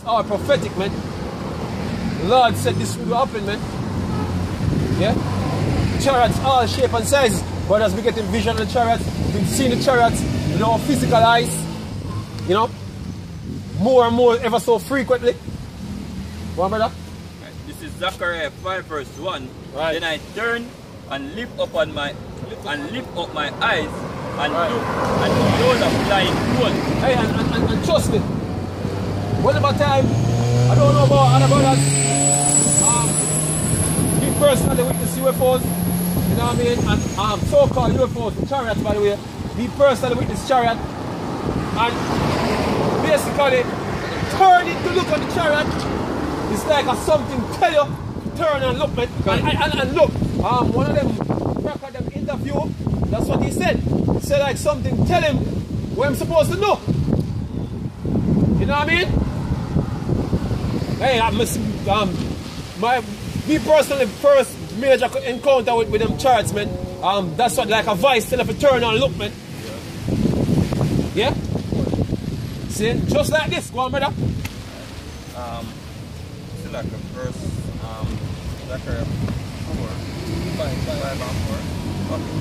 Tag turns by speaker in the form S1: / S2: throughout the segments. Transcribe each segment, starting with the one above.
S1: all prophetic, man. The Lord said this will happen, man. Yeah? Chariots, all shape and sizes. But as we get in vision of the chariots, we've seen the chariots with our physical eyes, you know, more and more, ever so frequently. One brother?
S2: Right. This is Zechariah 5 verse 1.
S1: Right.
S2: Then I turned and lift up my eyes and
S1: right.
S2: looked, and behold a flying gold.
S1: Hey, and trust me, whatever time, I don't know about other brothers, me personally witness UFOs, you know what I mean, and so-called UFOs, the chariots by the way, me personally witness chariot, and basically, turning to look at the chariot, it's like a something tell you, turn and look, man, and look, one of them, cracker them interview, that's what he said. He said like something tell him what I'm supposed to know. You know what I mean? Hey, me personally first major encounter with them charts, man. That's what like a voice tell if you turn and look, man. Yeah? See? Just like this, go on, brother.
S2: It's like a verse, Zechariah 4, 5 and 4. Okay.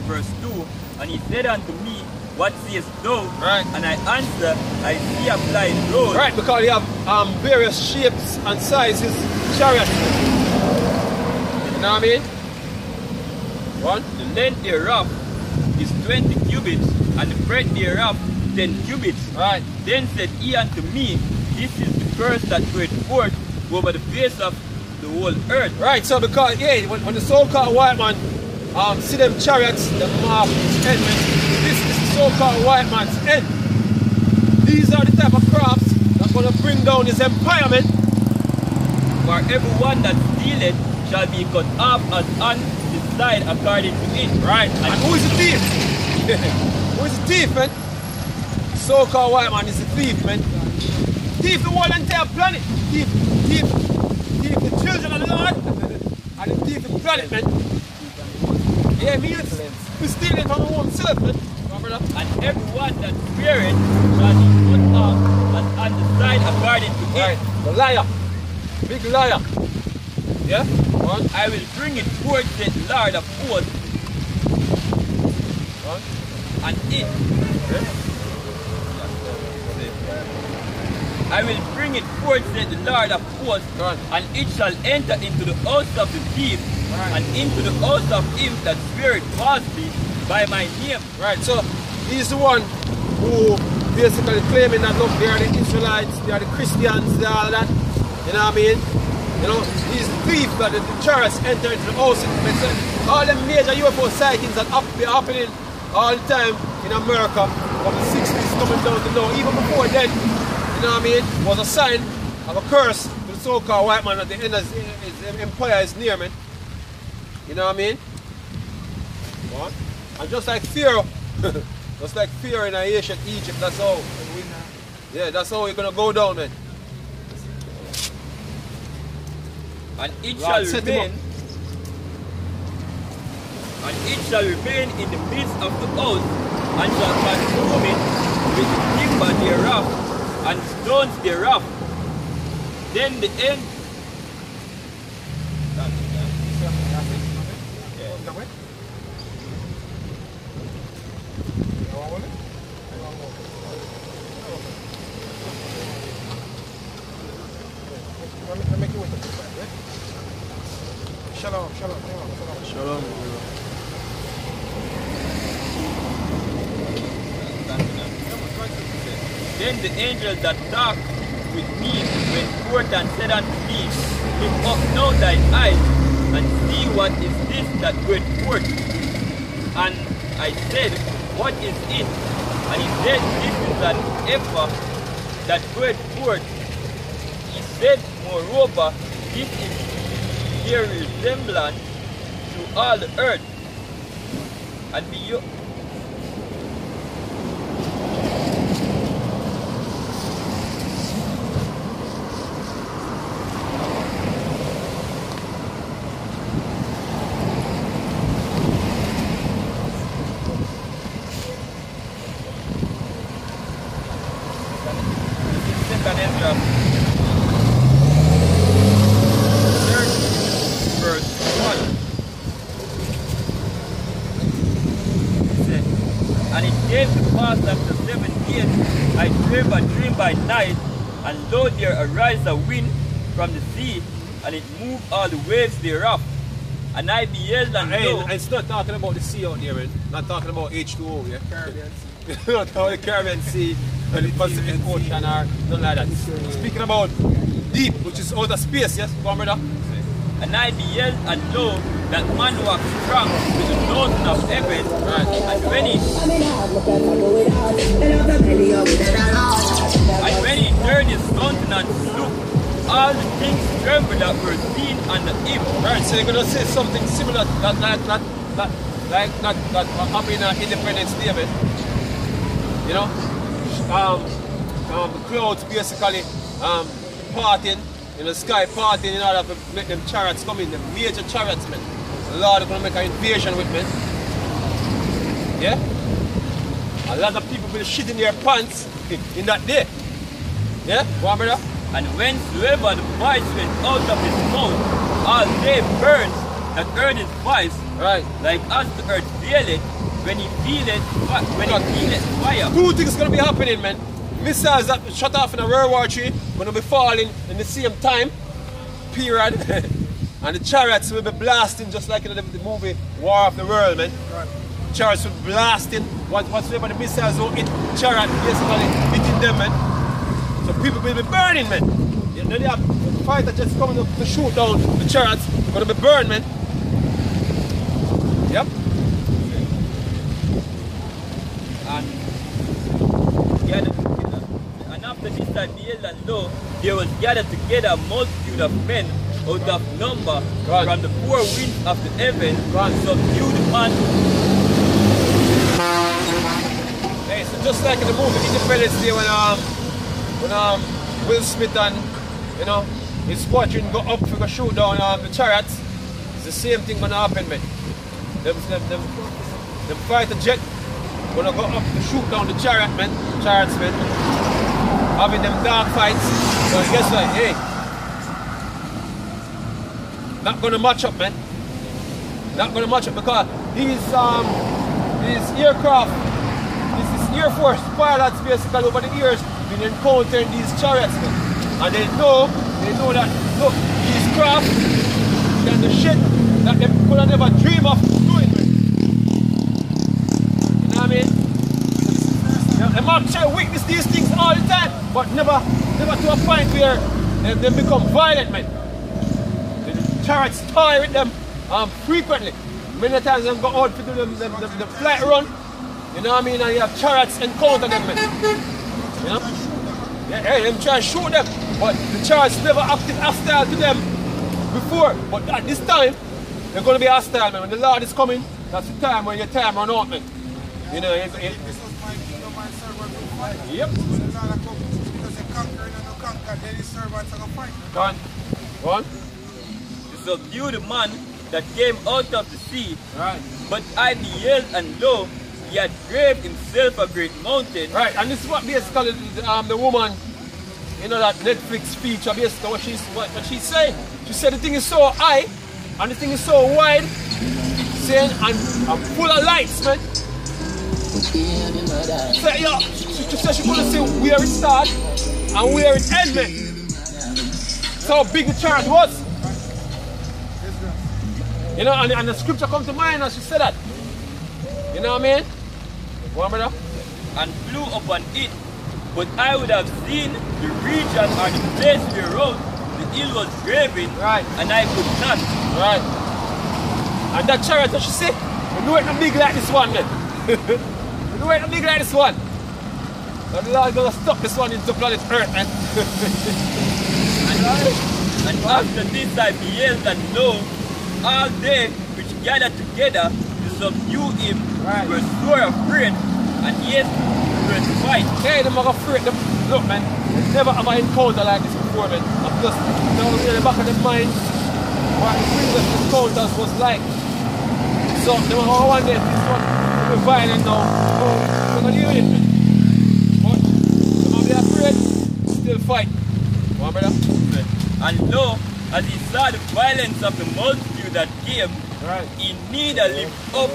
S2: Verse 2, and he said unto me, what sayest thou?
S1: Right.
S2: And I answer, I see a flying road.
S1: Right, because you have various shapes and sizes chariots. You know what I mean? One.
S2: The length thereof is 20 cubits, and the breadth thereof 10 cubits.
S1: Right.
S2: Then said he unto me, this is the curse that goeth forth over the face of the whole earth.
S1: Right, so because, yeah, when the so-called white man see them chariots, the mark end, this is the so-called white man's end. These are the type of crafts that's going to bring down his empire, man.
S2: For everyone that stealeth shall be cut off as on the side according to it.
S1: Right, and who is the thief? Who is the thief, man? So-called white man is the thief, man. Thief the whole entire planet. Thief the children of the Lord. And the thief the planet, man. Yeah, me we steal it from our own self, man.
S2: And everyone that feareth shall be put off as on the side according to
S1: right.
S2: it.
S1: The liar. Big liar. Yeah? One.
S2: I will bring it forth, said the Lord of hosts.
S1: One.
S2: And it.
S1: Yeah.
S2: I will bring it forth, said the Lord of hosts,
S1: right.
S2: and it shall enter into the house of the thief,
S1: right.
S2: and into the house of him that sweareth falsely by my name.
S1: Right, so he's the one who basically claiming that, look, they are the Israelites, they are the Christians, they are all that. You know what I mean? You know, he's the thief that the chariots enter into the house. All the major UFO sightings that be happening all the time in America from the 60s coming down to now, even before then. You know what I mean? Was a sign of a curse to the so-called white man at the end of his empire is near, man. You know what I mean? What? And just like Pharaoh, just like Pharaoh in ancient Egypt, that's how. Yeah, that's how you're gonna go down, man.
S2: And it shall remain. And it shall remain in the midst of the house, and shall consume it with the timber thereof, and stones thereof. Then the end.
S1: Shalom.
S2: Then the angel that talked with me went forth and said unto me, Lift up now thine eyes, and see what is this that goeth forth. And I said, What is it? And he said, This is an ephah that goeth forth. He said, Moreover, this is their resemblance to all the earth. And beyond. Second Ezra 3rd verse 1. It says, and it came to pass after 7 days, I dreamed a dream by night, and lo, there arose a wind from the sea, and it moved all the waves thereof. And I beheld and lo.
S1: It's not talking about the sea out there, man. Not talking about H2O, yeah?
S3: Caribbean Sea.
S1: Not about the Caribbean Sea and the Pacific Ocean or nothing like that. Speaking about deep, which is outer space, yes? Go on, brother.
S2: And I beheld and lo, that man was strong with the notion of heaven,
S1: Right.
S2: and when he turned his countenance to look, all the things trembled that were seen under him.
S1: Right, so you're gonna say something similar to that happened in Independence Day, man. You know? The clouds basically parting in the sky, parting in order to make them chariots come in, the major chariots, man. The Lord is gonna make an invasion with men. Yeah? A lot of people will shit in their pants in that day. Yeah? Go on, brother.
S2: And whensoever the voice went out of his mouth, all they burned that heard his voice,
S1: Right.
S2: like as the earth feeleth, when he feeleth fire.
S1: Two things gonna be happening, man. Missiles that shut off in a World War III gonna be falling in the same time period, and the chariots will be blasting just like in the movie War of the World, man.
S3: Right.
S1: Chariots will be blasting. Whatsoever the missiles will hit, chariot basically hitting them, man. So people will be burning, man. You know, they have fighters just coming up to shoot down the chariots. They're gonna be burned, man. Yep.
S2: And after this I beheld and lo, there was gathered together a multitude of men out of number
S1: God.
S2: from the four winds of the heaven
S1: God.
S2: to subdue the man.
S1: Hey, so just like in the movie Independence Day when Will Smith and his squadron go up to go shoot down the chariots, it's the same thing gonna happen, man. Them fighter jet gonna go up to shoot down the chariots, man. Having them dark fights. So guess what? Hey, not gonna match up, man. Not gonna match up because these aircraft, this Air Force pilots basically over the years been encountering these chariots, man. And they know that look, these craft and the shit that they could have never dream of doing, man. You know what I mean? They might try to witness these things all the time, but never to a point where they become violent, man. The chariots toy with them frequently. Many times they go out to do the flight run, you know what I mean, and you have chariots encounter them, man. You know? Yeah, them try to shoot them, but the chariots never acted hostile to them before. But at this time, they're going to be hostile, man. When the Lord is coming, that's the time when your time run out, man. You know,
S3: This was my kingdom and servant will fight.
S1: Yep.
S3: When the Lord comes, because they conquer and no conquer, then his servants are going to fight.
S1: Go on. Go on.
S2: To subdue the man that came out of the sea.
S1: Right.
S2: But I beheld and lo, he had graved himself a great mountain.
S1: Right, and this is what basically the woman, you know, that Netflix feature, basically what she said. She said the thing is so high and the thing is so wide, saying and full of lights, man. So, yeah, she said she couldn't see where it started and where it ended, man. That's how big the chart was. You know, and the scripture comes to mind as she said that. You know what I mean? Go on, brother.
S2: And flew upon it, but I would have seen the region or the place whereof the hill was graven,
S1: Right.
S2: and I could not.
S1: Right. And that chariot, what she say? You know it not big like this one, man. You know it not big like this one. And the Lord gonna stop this one into planet Earth, man.
S2: And after this I beheld and lo, all they which gathered together to subdue him
S1: Right.
S2: were sore afraid, and yet were to fight.
S1: Hey, them are afraid. Them, look, man, they never have an encounter like this before, man. And plus, now in the back of their mind, what the previous encounters was like. So, they were all one day, this one will be violent now. So, they're not doing it, man. But, they might be afraid, stay still fight. Come on, brother.
S2: And lo, as he saw the violence of the multitude that came,
S1: Right.
S2: he neither lift up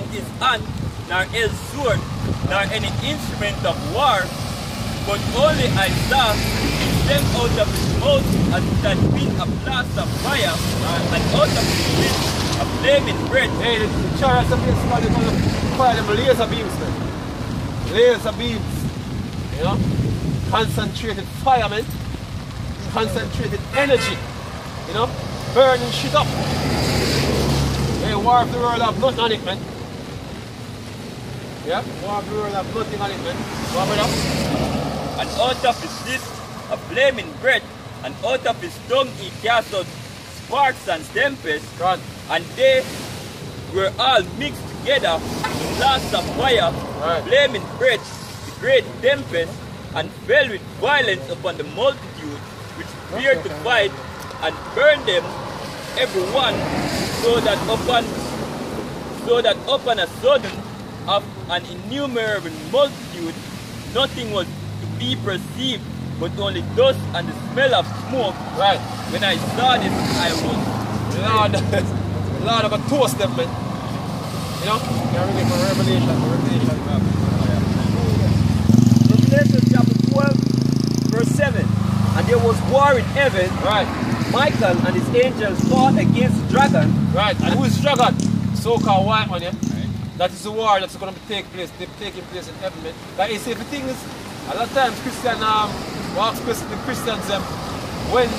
S2: his hand, nor held sword, nor any instrument of war, but only I saw he sent out of his mouth as it had been a blast of fire, and out of his lips a flaming bread.
S1: Hey, the chariots of ESAU, they're going to fire them laser beams, man. Laser beams. You know? Concentrated fire, man. Concentrated energy. You know? Burning shit up. Hey, War of the World have nothing on it, man. Yeah? War of the World have nothing on it, man. Go on, brother.
S2: And out of his lips a flaming bread, and out of his tongue he cast out sparks and tempests,
S1: God.
S2: and they were all mixed together, the blast of fire,
S1: Right.
S2: flaming bread, the great tempest, and fell with violence upon the multitude which feared to fight, and burned them every one, so that upon a sudden of an innumerable multitude nothing was to be perceived, but only dust and the smell of smoke.
S1: Right.
S2: When I saw this, I was
S1: Lord, I'm going to toast them, man. You know? You're reading from Revelation.
S4: Revelation chapter 12, verse 7. And there was war in heaven.
S1: Right.
S4: Michael and his angels fought against the dragon.
S1: Right. And who is dragon? So-called white man, yeah? That is the war that's going to be taking place in heaven, man. Like you see, the thing is, a lot of times Christian ask the Christians when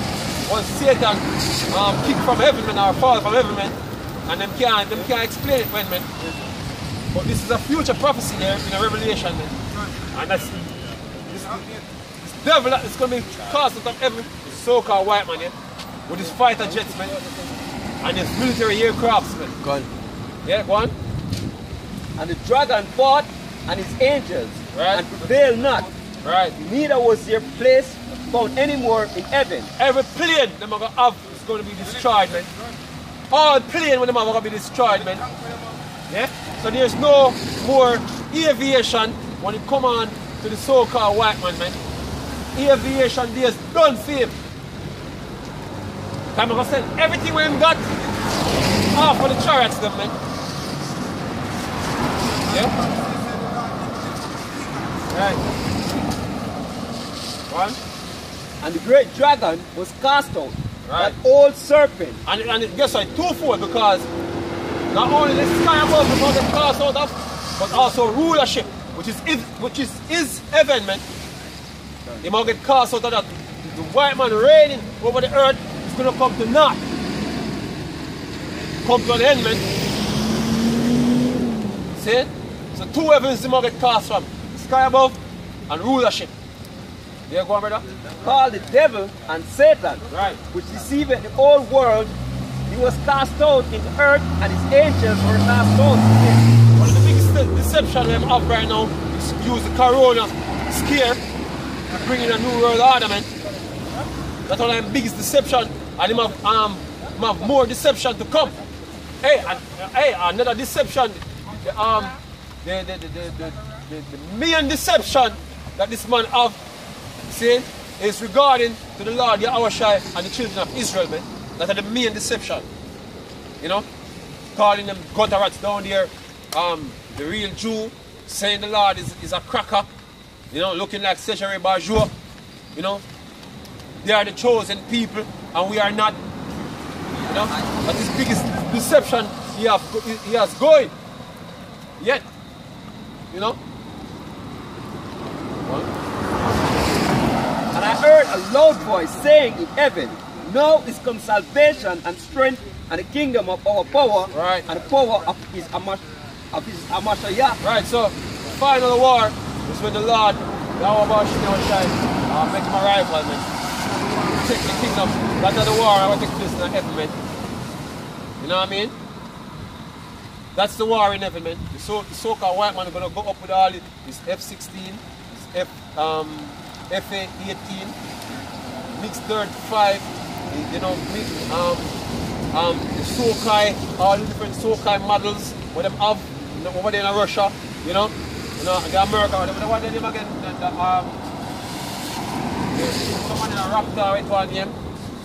S1: was Satan kicked from heaven, man, or fall from heaven, man, and them can't explain it when, man. But this is a future prophecy there in a Revelation, man. And that's this devil that is going to be cast out of heaven, so-called white man, yeah, with his fighter jets, man, and his military aircrafts, man.
S4: Go on.
S1: Yeah, go on.
S4: And the dragon fought and his angels,
S1: Right.
S4: and prevailed not.
S1: Right.
S4: Neither was their place found any more in heaven.
S1: Every plane them are going to have is going to be destroyed, man. All plane when them are going to be destroyed, man. Yeah? So there's no more aviation when it come on to the so-called white man, man. Aviation days done for him. I'm going to send everything we him got off of the chariots, them, man. Yeah? Right. One.
S4: And the great dragon was cast out,
S1: Right.
S4: that old serpent.
S1: And it gets like twofold, because not only the sky above is going to cast out of, but also rulership, which is his heaven, man. He might get cast out of that. The white man reigning over the earth is going to come to naught. Come to an end, man. See? So two heavens he might get cast from. Sky above and rulership. There you go, brother.
S4: Called the devil and Satan,
S1: Right.
S4: which deceiveth the whole world. He was cast out into earth, and his angels were cast out with him.
S1: One of the biggest deception we have right now is to use the corona scare to bring in a new world order, man. That's one of the biggest deception, and him have more deception to come. Hey, another deception. The main deception that this man have, see, is regarding to the Lord Yahawashi and the children of Israel, man. That are the main deception. You know? Calling them gutter rats down there, the real Jew, saying the Lord is a cracker, you know, looking like Cesare Borgia, you know. They are the chosen people and we are not. You know? That's his biggest deception he has going. Yet, you know.
S4: And I heard a loud voice saying in heaven, now is come salvation and strength and the kingdom of our power,
S1: Right.
S4: and the power of his Amashayah.
S1: Right, so final war is when the Lord Yahawashi make him a rival, man. Take the kingdom. That's not the war I want to take place in heaven, man. You know what I mean? That's the war in heaven, man. The so-called white man is gonna go up with all his F-16, his FA-18, mixed 35, you know, the Sokai, all the different Sokai models, what them have, you know, over there in Russia, you know, the America, the one that them again, someone in a Raptor with one name.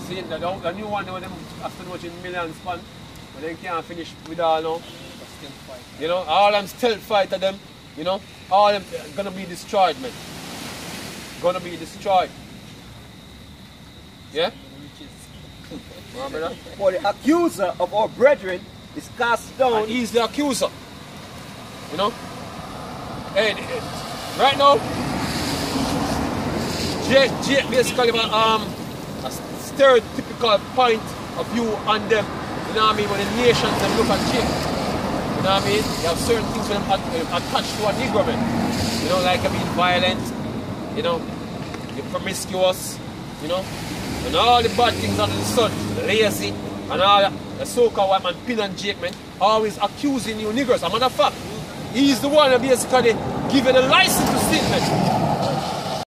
S1: See, the new one, them after watching millions fun, but they can't finish with all now. You know, all them stealth fighter them, you know, all them gonna be destroyed, man. Gonna be destroyed. Yeah?
S4: For the accuser of our brethren is cast down.
S1: And he's the accuser. You know? And right now, Jake basically a stereotypical point of view on them. You know what I mean? When the nations them look at Jake. You know what I mean? You have certain things when attached to a Negro man. You know, like being violent, you know, you're promiscuous, you know, and all the bad things under the sun, lazy, and all that. The so-called white man, Pin and Jake, man, always accusing you niggers. As a matter of fact, he's the one that basically giving a license to sin, man.